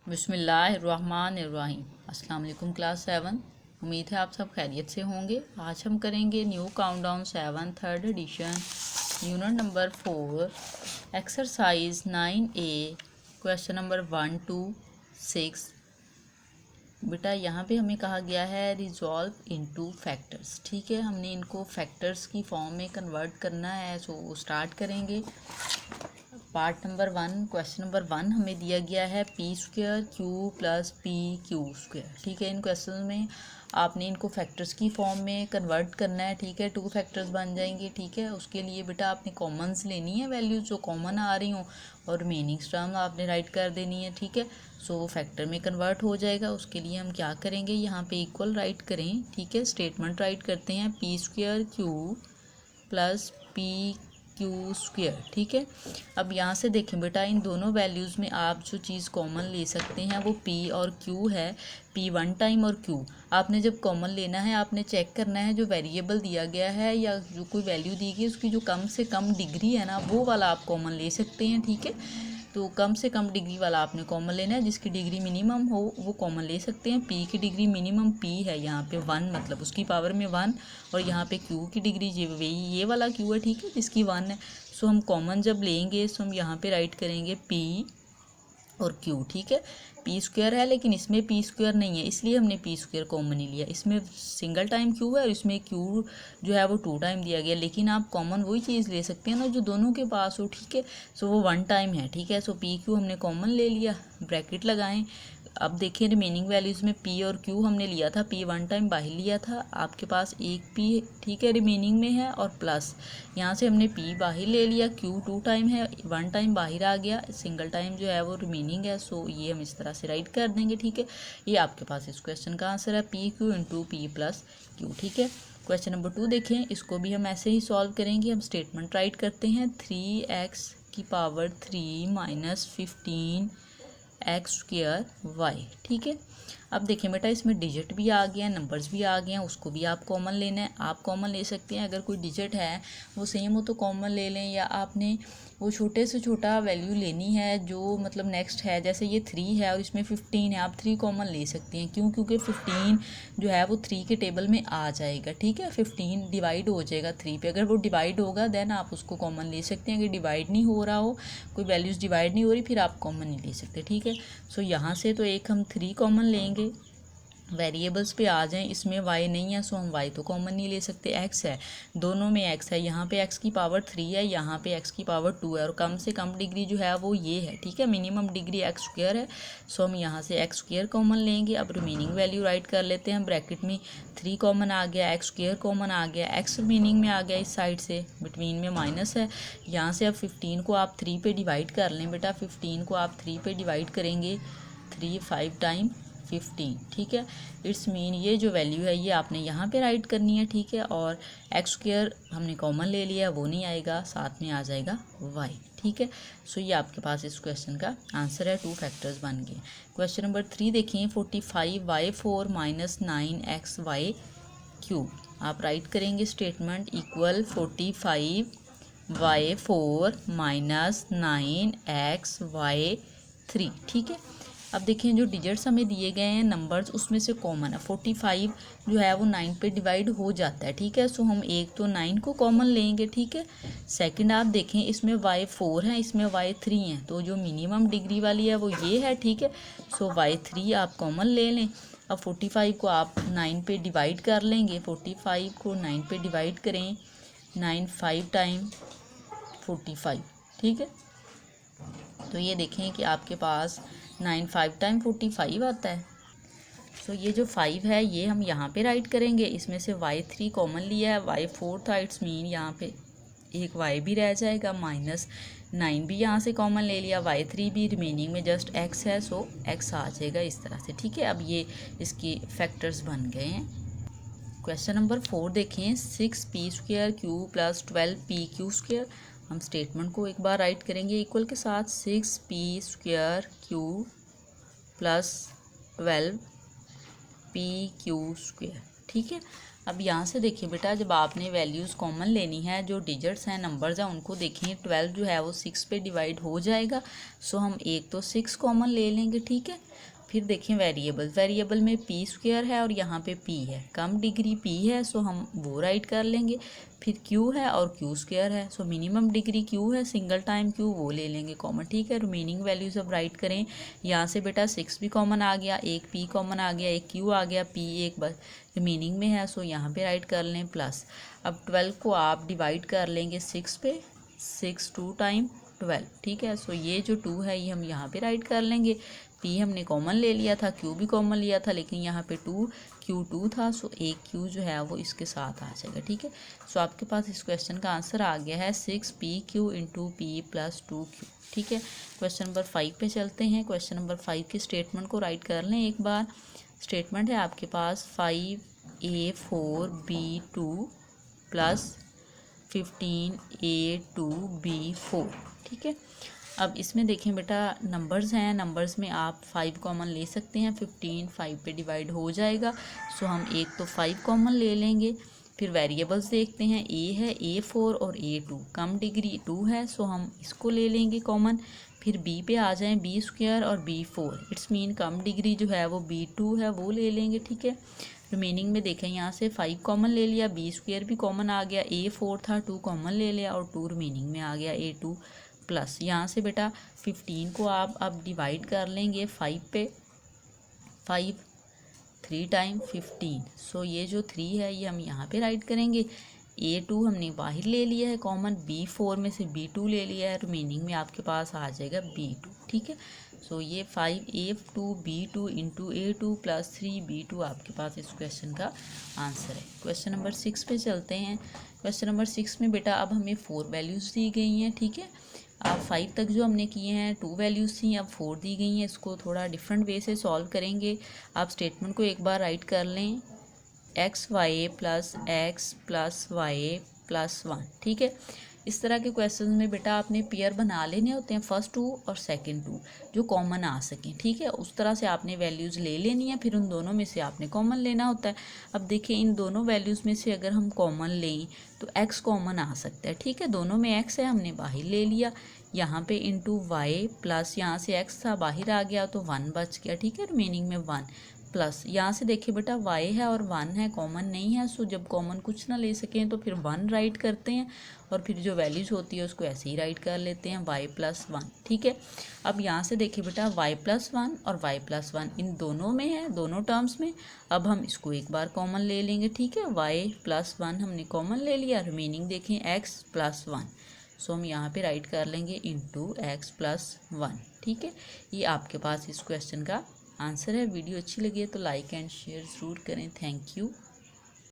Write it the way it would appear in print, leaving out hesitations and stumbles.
बिस्मिल्लाहिर्रहमानिर्रहीम। अस्सलाम वालेकुम क्लास 7। उम्मीद है आप सब खैरियत से होंगे। आज हम करेंगे new countdown 7 third edition unit number 4 exercise 9A question number 1 to 6। बेटा यहाँ पे हमें कहा गया है रिजॉल्व इनटू फैक्टर्स। ठीक है, हमने इनको फैक्टर्स की फॉर्म में कन्वर्ट करना है। सो स्टार्ट करेंगे। पार्ट नंबर 1 क्वेश्चन नंबर 1 हमें दिया गया है P square Q plus P Q square. ठीक है, इन क्वेश्चन में आपने इनको फैक्टर्स की फॉर्म में कन्वर्ट करना है। ठीक है, 2 फैक्टर्स बन जाएंगे। ठीक है, उसके लिए बेटा आपने कॉमन्स लेनी है, वैल्यूज जो कॉमन आ रही हों, और रिमेनिंग टर्म आपने राइट कर देनी है। ठीक है, सो वो फैक्टर में कन्वर्ट हो जाएगा। उसके लिए हम क्या करेंगे, यहाँ पे इक्वल राइट करें। ठीक है, स्टेटमेंट राइट करते हैं P square Q plus P Q square. ठीक है, अब यहाँ से देखें बेटा, इन दोनों वैल्यूज़ में आप जो चीज़ कॉमन ले सकते हैं वो p और q है। p 1 टाइम और q आपने जब कॉमन लेना है, आपने चेक करना है जो वेरिएबल दिया गया है या जो कोई वैल्यू दी गई उसकी जो कम से कम डिग्री है ना, वो वाला आप कॉमन ले सकते हैं। ठीक है, तो कम से कम डिग्री वाला आपने कॉमन लेना है। जिसकी डिग्री मिनिमम हो वो कॉमन ले सकते हैं। p की डिग्री मिनिमम p है, यहाँ पे 1 मतलब उसकी पावर में 1, और यहाँ पे q की डिग्री ये वाला q है। ठीक है, जिसकी 1 है। सो हम कॉमन जब लेंगे सो हम यहाँ पे राइट करेंगे p और q। ठीक है, पी स्क्वायर है लेकिन इसमें पी स्क्वायर नहीं है, इसलिए हमने पी स्क्वायर कॉमन ही लिया। इसमें सिंगल टाइम q है और इसमें q जो है वो 2 टाइम दिया गया, लेकिन आप कॉमन वही चीज़ ले सकते हैं ना जो दोनों के पास हो। ठीक है, सो वो 1 टाइम है। ठीक है, सो पी क्यू हमने कॉमन ले लिया, ब्रैकेट लगाएं। अब देखिए रिमेनिंग वैल्यूज़ में p और q हमने लिया था, p 1 टाइम बाहर लिया था, आपके पास एक p ठीक है रिमेनिंग में है, और प्लस यहाँ से हमने p बाहर ले लिया, q 2 टाइम है, 1 टाइम बाहर आ गया, सिंगल टाइम जो है वो रिमेनिंग है। सो ये हम इस तरह से राइट कर देंगे। ठीक है, ये आपके पास इस क्वेश्चन का आंसर है P Q into P plus Q. ठीक है, क्वेश्चन नंबर 2 देखें, इसको भी हम ऐसे ही सॉल्व करेंगे। हम स्टेटमेंट राइट करते हैं 3x की power 3 minus 15 x square y. ठीक है, अब देखें बेटा, इसमें डिजिट भी आ गया, नंबर्स भी आ गए हैं, उसको भी आप कॉमन लेना है। आप कॉमन ले सकते हैं, अगर कोई डिजिट है वो सेम हो तो कॉमन ले लें, या आपने वो छोटे से छोटा वैल्यू लेनी है जो मतलब नेक्स्ट है। जैसे ये 3 है और इसमें 15 है, आप 3 कॉमन ले सकते हैं। क्यों? क्योंकि 15 जो है वो 3 के टेबल में आ जाएगा। ठीक है, 15 डिवाइड हो जाएगा 3 पे, अगर वो डिवाइड होगा देन आप उसको कॉमन ले सकते हैं। अगर डिवाइड नहीं हो रहा हो, कोई वैल्यूज़ डिवाइड नहीं हो रही, फिर आप कॉमन नहीं ले सकते। ठीक है, सो यहाँ से तो एक हम 3 कॉमन लेंगे। वेरिएबल्स पे आ जाएं, इसमें y नहीं है सो हम y तो कॉमन नहीं ले सकते। x है, दोनों में x है, यहाँ पे x की पावर 3 है, यहाँ पे x की पावर 2 है, और कम से कम डिग्री जो है वो ये है। ठीक है, मिनिमम डिग्री x स्क्वायर है, सो हम यहाँ से x स्क्वायर कॉमन लेंगे। अब रिमेनिंग वैल्यू राइट कर लेते हैं। ब्रैकेट में 3 कॉमन आ गया, x स्क्वायर कॉमन आ गया, x मीनिंग में आ गया इस साइड से, बिटवीन में माइनस है। यहाँ से अब 15 को आप 3 पे डिवाइड कर लें बेटा, 15 को आप 3 पे डिवाइड करेंगे, 3 5 टाइम 15। ठीक है, इट्स मीन ये जो वैल्यू है ये आपने यहाँ पे राइट करनी है। ठीक है, और एक्स स्क्वायर हमने कॉमन ले लिया, वो नहीं आएगा, साथ में आ जाएगा y। ठीक है, सो ये आपके पास इस क्वेश्चन का आंसर है। 2 फैक्टर्स बन गए। क्वेश्चन नंबर 3 देखिए, 45y4 माइनस 9xy3। आप राइट करेंगे statement equal 45y4 minus 9xy3। ठीक है, अब देखिए जो डिजिट्स हमें दिए गए हैं नंबर्स, उसमें से कॉमन है 45 जो है वो 9 पे डिवाइड हो जाता है। ठीक है, सो हम एक तो 9 को कॉमन लेंगे। ठीक है, सेकंड आप देखें इसमें y4 है, इसमें y3 है, तो जो मिनिमम डिग्री वाली है वो ये है। ठीक है, सो y3 आप कॉमन ले लें। अब 45 को आप 9 पे डिवाइड कर लेंगे, 45 को 9 पे डिवाइड करें, 9 5 टाइम 45। ठीक है, तो ये देखें कि आपके पास 9 5 टाइम 45 आता है। सो ये जो 5 है ये हम यहाँ पे राइट करेंगे, इसमें से y3 कॉमन लिया है, y4 था, इट्स मीन यहाँ पे एक y भी रह जाएगा, माइनस 9 भी यहाँ से कॉमन ले लिया, y3 भी, रिमेनिंग में जस्ट x है, सो x आ जाएगा इस तरह से। ठीक है, अब ये इसकी फैक्टर्स बन गए हैं। क्वेश्चन नंबर 4 देखें, 6p square Q plus 12p Q square. हम स्टेटमेंट को एक बार राइट करेंगे इक्वल के साथ, 6p square Q plus 12p Q square. ठीक है, अब यहाँ से देखिए बेटा, जब आपने वैल्यूज़ कॉमन लेनी है, जो डिजिट्स हैं नंबर्स हैं उनको देखिए, 12 जो है वो 6 पे डिवाइड हो जाएगा, सो हम एक तो 6 कॉमन ले लेंगे। ठीक है, फिर देखें वेरिएबल में पी स्क्वायर है और यहाँ पे पी है, कम डिग्री पी है सो हम वो राइट कर लेंगे। फिर क्यू है और क्यू स्क्वायर है सो मिनिमम डिग्री क्यू है, सिंगल टाइम क्यू वो ले लेंगे कॉमन। ठीक है, रिमेनिंग वैल्यूज अब राइट करें। यहाँ से बेटा 6 भी कॉमन आ गया, एक पी कॉमन आ गया, एक क्यू आ गया, पी एक बस रिमेनिंग में है सो यहाँ पे राइट कर लें प्लस। अब 12 को आप डिवाइड कर लेंगे 6 पे, 6 2 टाइम 12। ठीक है, सो ये जो 2 है ये हम यहाँ पे राइट कर लेंगे। पी हमने कॉमन ले लिया था, क्यू भी कॉमन लिया था, लेकिन यहाँ पे 2 Q2 था सो एक क्यू जो है वो इसके साथ आ जाएगा। ठीक है, सो आपके पास इस क्वेश्चन का आंसर आ गया है 6PQ into P plus 2Q। ठीक है, क्वेश्चन नंबर 5 पे चलते हैं। क्वेश्चन नंबर 5 की स्टेटमेंट को राइट कर लें एक बार। स्टेटमेंट है आपके पास 5A4B2 प्लस 15A2B4। ठीक है, अब इसमें देखें बेटा नंबर्स हैं, नंबर्स में आप 5 कॉमन ले सकते हैं, 15 5 पे डिवाइड हो जाएगा सो हम एक तो 5 कॉमन ले लेंगे। फिर वेरिएबल्स देखते हैं, ए है A4 और A2, कम डिग्री 2 है सो हम इसको ले लेंगे कॉमन। फिर बी पे आ जाएं, बी स्क्वायर और B4, it's mean come degree जो है वो B2 है वो ले लेंगे। ठीक है, रिमेनिंग में देखें यहाँ से 5 कॉमन ले लिया, बी स्क्वायर भी कॉमन आ गया, A4 था 2 कॉमन ले लिया और 2 रिमेनिंग में आ गया A2 प्लस। यहाँ से बेटा 15 को आप अब डिवाइड कर लेंगे 5 पे, 5 3 टाइम 15 सो ये जो 3 है ये हम यहाँ पे राइट करेंगे। A2 हमने बाहर ले लिया है कॉमन, B4 में से B2 ले लिया है, रिमेनिंग में आपके पास आ जाएगा B2। ठीक है, सो ये 5A2B2 into A2 plus 3B2 आपके पास इस क्वेश्चन का आंसर है। क्वेश्चन नंबर 6 पे चलते हैं। क्वेश्चन नंबर 6 में बेटा अब हमें 4 वैल्यूज़ दी गई हैं। ठीक है, अब 5 तक जो हमने किए हैं 2 वैल्यूज़ थी, अब 4 दी गई हैं। इसको थोड़ा डिफरेंट वे से सॉल्व करेंगे। आप स्टेटमेंट को एक बार राइट कर लें, xy plus x plus y plus 1। ठीक है, इस तरह के क्वेश्चन में बेटा आपने पेयर बना लेने होते हैं, फर्स्ट 2 और सेकंड 2 जो कॉमन आ सकें। ठीक है, उस तरह से आपने वैल्यूज़ ले लेनी है, फिर उन दोनों में से आपने कॉमन लेना होता है। अब देखिए इन दोनों वैल्यूज़ में से अगर हम कॉमन लें तो x कॉमन आ सकता है। ठीक है, दोनों में x है, हमने बाहर ले लिया, यहाँ पे इंटू y प्लस यहाँ से x था बाहर आ गया तो 1 बच गया। ठीक है, रिमेनिंग में 1 प्लस यहाँ से देखिए बेटा y है और 1 है, कॉमन नहीं है सो जब कॉमन कुछ ना ले सकें तो फिर 1 राइट करते हैं और फिर जो वैल्यूज होती है उसको ऐसे ही राइट कर लेते हैं y प्लस 1। ठीक है, अब यहाँ से देखिए बेटा y प्लस 1 और y प्लस 1 इन दोनों में है, दोनों टर्म्स में। अब हम इसको एक बार कॉमन ले लेंगे। ठीक है, y प्लस 1 हमने कॉमन ले लिया, रिमेनिंग देखें x प्लस 1 सो हम यहाँ पे राइट कर लेंगे इंटू x प्लस 1। ठीक है, ये आपके पास इस क्वेश्चन का आंसर है। वीडियो अच्छी लगी है तो लाइक एंड शेयर ज़रूर करें। Thank you.